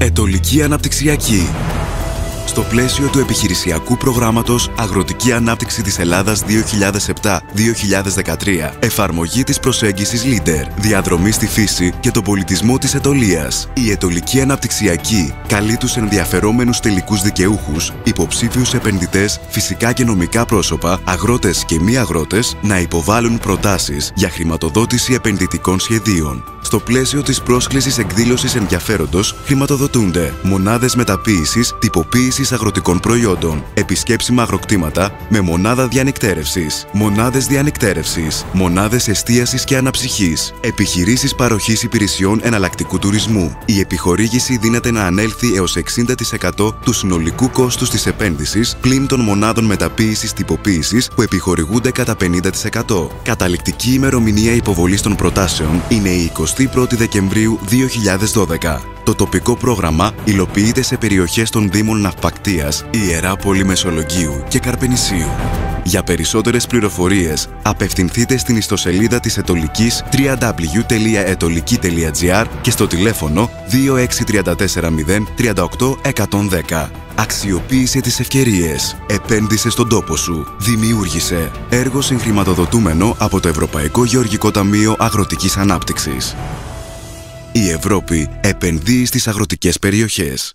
Ετολική Αναπτυξιακή. Στο πλαίσιο του επιχειρησιακού προγράμματος Αγροτική Ανάπτυξη της Ελλάδας 2007-2013, εφαρμογή της προσέγγισης Leader, διαδρομή στη φύση και τον πολιτισμό της Ετωλείας, η Ετολική Αναπτυξιακή καλεί τους ενδιαφερόμενους τελικούς δικαιούχους, υποψήφιους επενδυτές, φυσικά και νομικά πρόσωπα, αγρότες και μη αγρότες να υποβάλουν προτάσεις για χρηματοδότηση επενδυτικών σχεδίων. Στο πλαίσιο της πρόσκλησης εκδήλωσης ενδιαφέροντος χρηματοδοτούνται μονάδες μεταποίησης, τυποποίησης αγροτικών προϊόντων, επισκέψιμα αγροκτήματα με μονάδα διανυκτέρευσης, μονάδες διανυκτέρευσης, μονάδες εστίασης και αναψυχής, επιχειρήσεις παροχής υπηρεσιών εναλλακτικού τουρισμού. Η επιχορήγηση δύναται να ανέλθει έως 60% του συνολικού κόστους της επένδυσης πλην των μονάδων μεταποίησης τυποποίησης που επιχορηγούνται κατά 50%. Καταληκτική ημερομηνία υποβολής των προτάσεων είναι η 21η Δεκεμβρίου 2012. Το τοπικό πρόγραμμα υλοποιείται σε περιοχές των Δήμων Ναυπακτίας, Ιεράπολη Μεσολογγίου και Καρπενησίου. Για περισσότερες πληροφορίες, απευθυνθείτε στην ιστοσελίδα της Ετολικής www.etoliki.gr και στο τηλέφωνο 26340 38 110. Αξιοποίησε τις ευκαιρίες. Επένδυσε στον τόπο σου. Δημιούργησε. Έργο συγχρηματοδοτούμενο από το Ευρωπαϊκό Γεωργικό Ταμείο Αγροτικής Ανάπτυξης. Η Ευρώπη επενδύει στις αγροτικές περιοχές.